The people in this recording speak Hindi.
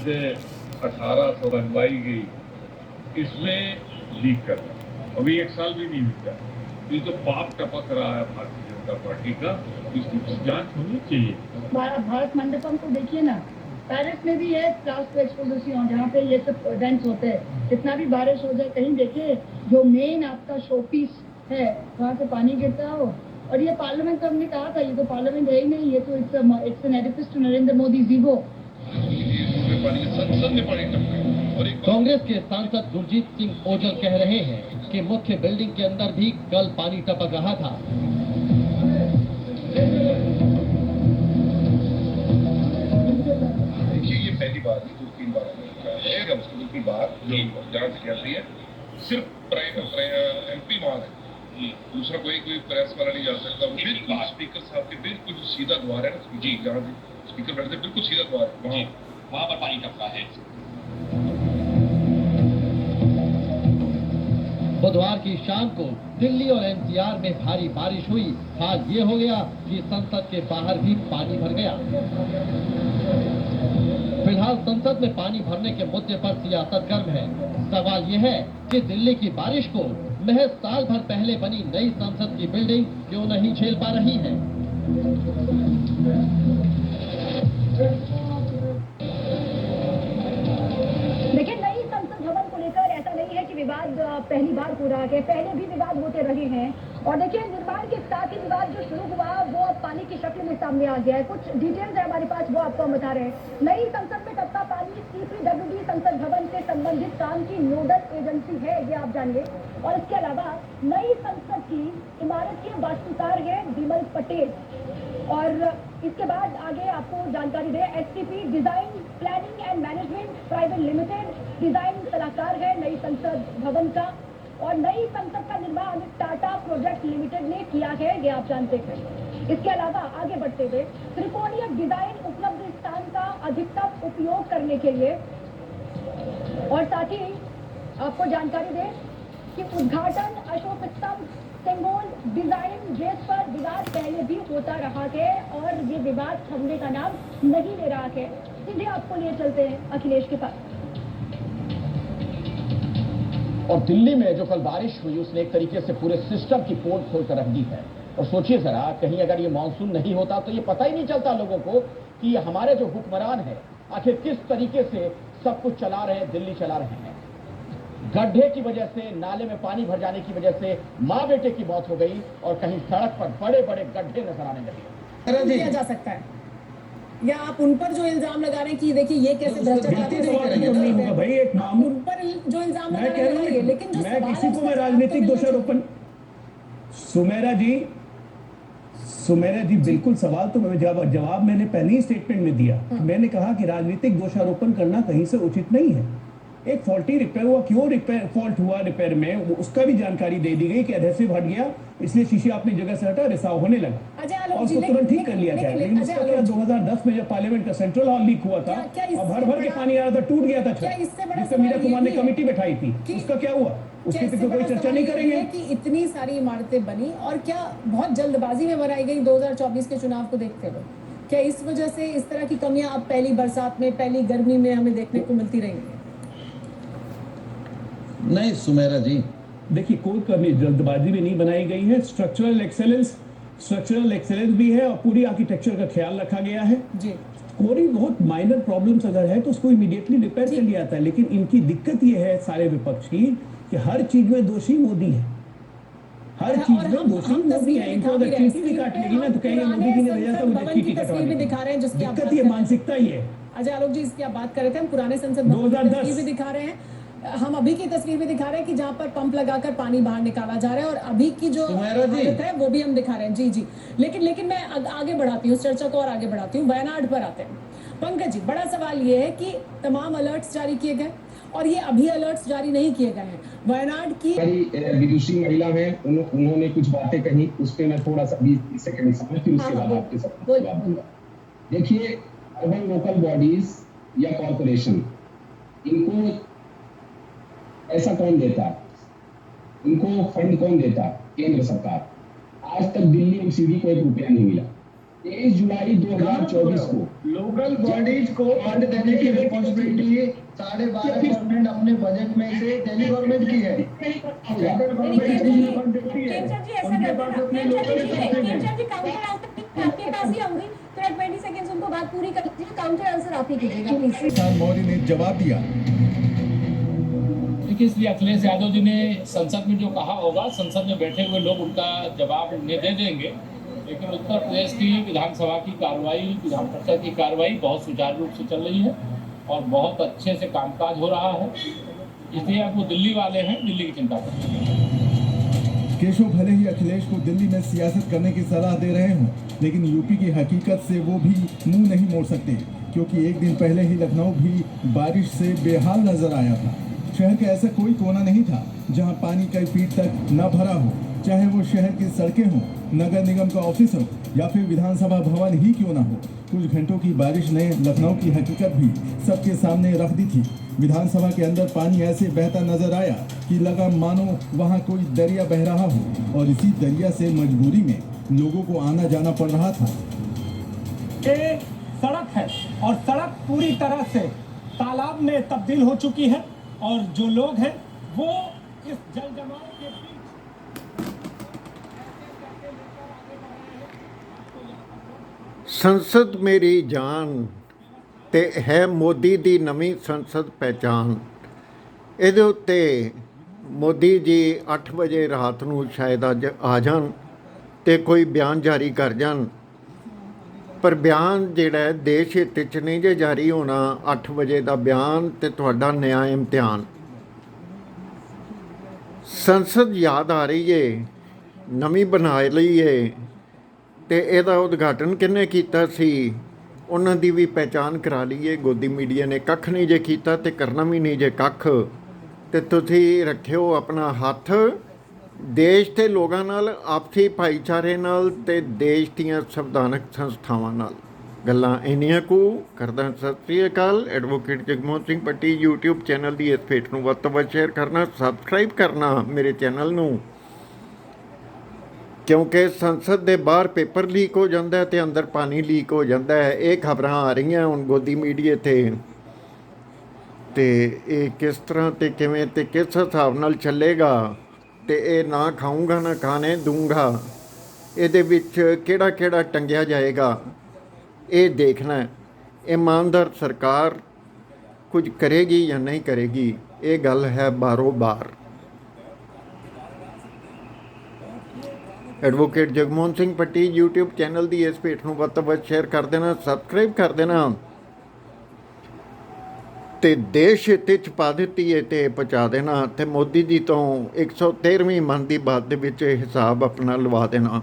से 1800 बनवाई गई, इसमें लीक कर रहा, अभी 1 साल भी नहीं बीता, ये तो पाप टपक रहा है भारतीय जनता पार्टी का, इसकी जांच होनी चाहिए। भारत मंडपम को देखिए ना, पेरिस में भी है क्लास टू एक्सपोजिशन जहाँ पे ये सब इवेंट्स होते हैं, कितना भी बारिश हो जाए कहीं देखिए जो मेन आपका शो पीस है वहाँ से पानी गिरता हो। और ये पार्लियामेंट तो हमने कहा था, ये तो पार्लियामेंट है ही नहीं, ये तो it's an edifice to Narendra Modi ego. Congress के सांसद गुरजीत सिंह ओझल कह रहे हैं कि मुख्य बिल्डिंग के अंदर भी कल पानी टपक रहा था। देखिए ये पहली बार नहीं, 2-3 बार है, उसकी दूसरी बार जांच की जाती है, सिर्फ एमपी वहां है, दूसरा कोई प्रेस वाला नहीं जा सकता। बिल्कुल स्पीकर साहब के बिल्कुल सीधा द्वार है ना जी, जहाँ स्पीकर बैठते बिल्कुल सीधा द्वार है, वहां पर पानी टपका है। बुधवार की शाम को दिल्ली और एनसीआर में भारी बारिश हुई। हाल ये हो गया कि संसद के बाहर भी पानी भर गया। फिलहाल संसद में पानी भरने के मुद्दे पर सियासत गर्म है। सवाल ये है कि दिल्ली की बारिश को महज साल भर पहले बनी नई संसद की बिल्डिंग क्यों नहीं झेल पा रही है। देखिए, नई संसद भवन को लेकर ऐसा नहीं है कि विवाद पहली बार हो रहा है, पहले भी विवाद होते रहे हैं। और देखिए, निर्माण के साथ ही विवाद जो शुरू हुआ वो अब पानी की शक्ल में सामने आ गया है। कुछ डिटेल्स है हमारे पास, वो आपको हम बता रहे हैं। नई संसद में टपका पानी CPWD संसद भवन से संबंधित काम की नोडल एजेंसी है, ये आप जानिए। और इसके अलावा नई संसद की इमारत के वास्तुकार है विमल पटेल। और इसके बाद आगे आपको जानकारी दे, STP design planning and management private limited design सलाहकार है नई संसद भवन का। और नई संसद का निर्माण टाटा प्रोजेक्ट लिमिटेड ने किया है, ये आप जानते हैं। इसके अलावा आगे बढ़ते हुए त्रिकोणीय डिजाइन उपलब्ध स्थान का अधिकतम उपयोग करने के लिए, और साथ ही आपको जानकारी दें कि उद्घाटन अशोक स्तंभ सिंगोल डिजाइन जिस पर विवाद पहले भी होता रहा है और ये विवाद थमने का नाम नहीं ले रहा है। सीधे आपको ले चलते हैं अखिलेश के पास। और दिल्ली में जो कल बारिश हुई उसने एक तरीके से पूरे सिस्टम की पोल खोल कर रख दी है। और सोचिए जरा, कहीं अगर ये मानसून नहीं होता तो ये पता ही नहीं चलता लोगों को कि हमारे जो हुक्मरान है आखिर किस तरीके से सब कुछ चला रहे हैं, दिल्ली चला रहे हैं। गड्ढे की वजह से, नाले में पानी भर जाने की वजह से माँ बेटे की मौत हो गई और कहीं सड़क पर बड़े बड़े गड्ढे नजर आने लगे। किया जा सकता है या आप उन पर जो इल्जाम लगा रहे हैं कि देखिए ये कैसे भ्रष्टाचार भाई, एक उन पर जो इल्जाम लगा रहे हैं, लेकिन जो मैं किसी को मैं राजनीतिक दोषारोपण सुमेरा जी बिल्कुल सवाल तो मैं जवाब मैंने पहले ही स्टेटमेंट में दिया। मैंने कहा कि राजनीतिक दोषारोपण करना कहीं से उचित नहीं है। एक फॉल्टी रिपेयर हुआ, क्यों फॉल्ट हुआ रिपेयर में, उसका भी जानकारी दे दी गई कि एडहेसिव हट गया, इसलिए शीशे अपनी जगह से हटा, रिसाव होने लगा और उसको तुरंत ठीक कर लिया जाए। लेकिन उसका क्या 2010 में जब पार्लियामेंट का सेंट्रल हॉल लीक हुआ था और भर भर के पानी आ रहा था, टूट गया था छत, जिससे मीरा कुमार ने कमेटी बैठाई थी, उसका क्या हुआ, उसकी तो कोई चर्चा नहीं करेंगे कि इतनी सारी इमारतें बनी और क्या बहुत जल्दबाजी में बनाई गई 2024 के चुनाव को देखते हुए। क्या इस वजह से इस तरह की कमियां अब पहली बरसात में, पहली गर्मी में हमें देखने को मिलती रहेंगी? नहीं सुमेरा जी, देखिए कोई कमी जल्दबाजी में नहीं बनाई गई है। स्ट्रक्चरल एक्सेलेंस भी है और पूरी आर्किटेक्चर का ख्याल रखा गया है जी। कोई बहुत माइनर प्रॉब्लम्स अगर है तो उसको इमीडिएटली रिपेयर कर लिया जाता है। लेकिन इनकी दिक्कत ये है सारे विपक्ष की कि हर चीज में दोषी मोदी है, हर चीज में दोषी मोदी है। इनको अगर चीटी भी काट लेगी ना तो कहेंगे मोदी जी ने भेजा था मुझे चीटी कटवानी। दिखा रहे हैं जिसकी दिक्कत ये मानसिकता ही है। अजय आलोक जी, इसकी आप बात कर रहे थे, हम पुराने संसद 2010 भी दिखा रहे हैं, हम अभी की तस्वीर भी दिखा रहे हैं कि जहां पर पंप लगाकर पानी बाहर निकाला जा रहा है, और अभी की जो हालत है वो भी हम दिखा रहे हैं। जी जी, लेकिन मैं आगे बढ़ाती हूँ चर्चा को और आगे बढ़ाती हूँ। वायनाड पर आते हैं। पंकज जी, बड़ा सवाल ये है कि तमाम अलर्ट्स जारी किए गए और ये अभी अलर्ट्स जारी नहीं किए गए हैं। वायनाड की विदुषी महिला है, उन्होंने कुछ बातें कही, उस पर मैं थोड़ा सा 20 सेकंड समझ फिर उसके बाद आपके साथ जवाब दूंगा। देखिए, अर्बन लोकल बॉडीज या कॉर्पोरेशन, इनको ऐसा कौन देता, इनको फंड कौन देता? केंद्र सरकार। आज तक दिल्ली एमसीडी को 1 रुपया नहीं मिला। 23 जुलाई 2024 को लोकल बॉडीज को फंड देने की रिस्पॉन्सिबिलिटी 12.5 गवर्नमेंट अपने बजट में से दिल्ली गवर्नमेंट की है। सेंट्रल गवर्नमेंट भी फंड देती है, उनके पास अपने लोकल आपके पास ही आऊंगी, थोड़ा 20 सेकंड्स उनको बात पूरी कर लीजिए, काउंटर आंसर आप ही कीजिएगा प्लीज। किसान मोदी ने जवाब दिया। देखिए, इसलिए अखिलेश यादव जी ने संसद में जो कहा होगा, संसद में बैठे हुए लोग उनका जवाब उन्हें दे देंगे। लेकिन उत्तर प्रदेश की विधानसभा की कार्रवाई, विधान परिषद की कार्रवाई बहुत सुचारू रूप से चल रही है और बहुत अच्छे से कामकाज हो रहा है। इसलिए अब वो दिल्ली वाले हैं, दिल्ली की चिंता करते हैं। केशव भले ही अखिलेश को दिल्ली में सियासत करने की सलाह दे रहे हों, लेकिन यूपी की हकीकत से वो भी मुंह नहीं मोड़ सकते, क्योंकि एक दिन पहले ही लखनऊ भी बारिश से बेहाल नजर आया था। शहर का ऐसा कोई कोना नहीं था जहां पानी कई फीट तक न भरा हो, चाहे वो शहर की सड़कें हों, नगर निगम का ऑफिस हो या फिर विधानसभा भवन ही क्यों ना हो। कुछ घंटों की बारिश ने लखनऊ की हकीकत भी सबके सामने रख दी थी। विधानसभा के अंदर पानी ऐसे बहता नजर आया कि लगा मानो वहां कोई दरिया बह रहा हो, और इसी दरिया से मजबूरी में लोगों को आना जाना पड़ रहा था। ये सड़क है और सड़क पूरी तरह से तालाब में तब्दील हो चुकी है, और जो लोग हैं वो इस जल जमाव के बीच संसद मेरी जान ते है मोदी दी नवीं संसद पहचान। ਇਹਦੇ ਉੱਤੇ ਮੋਦੀ ਜੀ 8 ਵਜੇ ਰਾਤ ਨੂੰ ਸ਼ਾਇਦ ਅੱਜ ਆ ਜਾਣ ਤੇ ਕੋਈ ਬਿਆਨ ਜਾਰੀ ਕਰ ਜਾਣ, ਪਰ ਬਿਆਨ ਜਿਹੜਾ ਦੇਸ਼ ਹਿੱਤ 'ਚ ਨਹੀਂ ਜੇ ਜਾਰੀ ਹੋਣਾ। 8 ਵਜੇ ਦਾ ਬਿਆਨ ਤੇ ਤੁਹਾਡਾ ਨਿਆਂ ਇਮਤਿਹਾਨ। ਸੰਸਦ ਯਾਦ ਆ ਰਹੀ ਏ, ਨਵੀਂ ਬਣਾ ਲਈ ਏ, ਤੇ ਇਹਦਾ ਉਦਘਾਟਨ ਕਿਹਨੇ ਕੀਤਾ ਸੀ ਉਹਨਾਂ ਦੀ ਵੀ ਪਹਿਚਾਣ ਕਰਾ ਲਈਏ। ਗੋਦੀ ਮੀਡੀਆ ਨੇ ਕੱਖ ਨਹੀਂ ਜੇ ਕੀਤਾ ਤੇ ਕਰਨਾ ਵੀ ਨਹੀਂ ਜੇ ਕੱਖ। ਤੇ ਤੁਸੀਂ ਰੱਖਿਓ ਆਪਣਾ ਹੱਥ ਦੇਸ਼ ਤੇ ਲੋਕਾਂ ਨਾਲ, ਆਪਸੀ ਭਾਈਚਾਰੇ ਨਾਲ ਤੇ ਦੇਸ਼ ਦੀਆਂ ਸੰਵਿਧਾਨਕ ਸੰਸਥਾਵਾਂ ਨਾਲ। ਗੱਲਾਂ ਇੰਨੀਆਂ ਕੁ ਕਰਦਾ। ਸਤਿ ਸ੍ਰੀ ਅਕਾਲ। ਐਡਵੋਕੇਟ ਜਗਮੋਹਨ ਸਿੰਘ ਪੱਟੀ YouTube ਚੈਨਲ ਦੀ ਇਸ ਭੇਟ ਨੂੰ ਵੱਧ ਤੋਂ ਵੱਧ ਸ਼ੇਅਰ ਕਰਨਾ, ਸਬਸਕ੍ਰਾਈਬ ਕਰਨਾ ਮੇਰੇ ਚੈਨਲ ਨੂੰ, ਕਿਉਂਕਿ ਸੰਸਦ ਦੇ ਬਾਹਰ ਪੇਪਰ ਲੀਕ ਹੋ ਜਾਂਦਾ ਤੇ ਅੰਦਰ ਪਾਣੀ ਲੀਕ ਹੋ ਜਾਂਦਾ ਹੈ। ਇਹ ਖਬਰਾਂ ਆ ਰਹੀਆਂ ਹੁਣ ਗੋਦੀ ਮੀਡੀਆ ਤੇ ਇਹ ਕਿਸ ਤਰ੍ਹਾਂ ਤੇ ਕਿਵੇਂ ਤੇ ਕਿਸ ਹਿਸਾਬ ਨਾਲ ਚੱਲੇਗਾ, ਤੇ ਇਹ ਨਾ ਖਾਊਂਗਾ ਨਾ ਖਾਣੇ ਦੂੰਗਾ, ਇਹਦੇ ਵਿੱਚ ਕਿਹੜਾ ਕਿਹੜਾ ਟੰਗਿਆ ਜਾਏਗਾ ਇਹ ਦੇਖਣਾ। ਇਮਾਨਦਾਰ ਸਰਕਾਰ ਕੁਝ ਕਰੇਗੀ ਜਾਂ ਨਹੀਂ ਕਰੇਗੀ, ਇਹ ਗੱਲ ਹੈ ਬਾਰੋ ਬਾਰ। ਐਡਵੋਕੇਟ ਜਗਮੋਹਨ ਸਿੰਘ ਪੱਟੀ YouTube ਚੈਨਲ ਦੀ ਇਸ ਭੇਟ ਨੂੰ ਵੱਧ ਤੋਂ ਵੱਧ ਸ਼ੇਅਰ ਕਰ ਦੇਣਾ, ਸਬਸਕ੍ਰਾਈਬ ਕਰ ਦੇਣਾ, ਤੇ ਦੇਸ਼ ਹਿੱਤ 'ਚ ਪਾ ਦਿੱਤੀ ਹੈ ਤੇ ਪਹੁੰਚਾ ਦੇਣਾ, ਤੇ ਮੋਦੀ ਜੀ ਤੋਂ 113ਵੀਂ ਮਨ ਦੀ ਬਾਤ ਦੇ ਵਿੱਚ ਹਿਸਾਬ ਆਪਣਾ ਲਵਾ ਦੇਣਾ।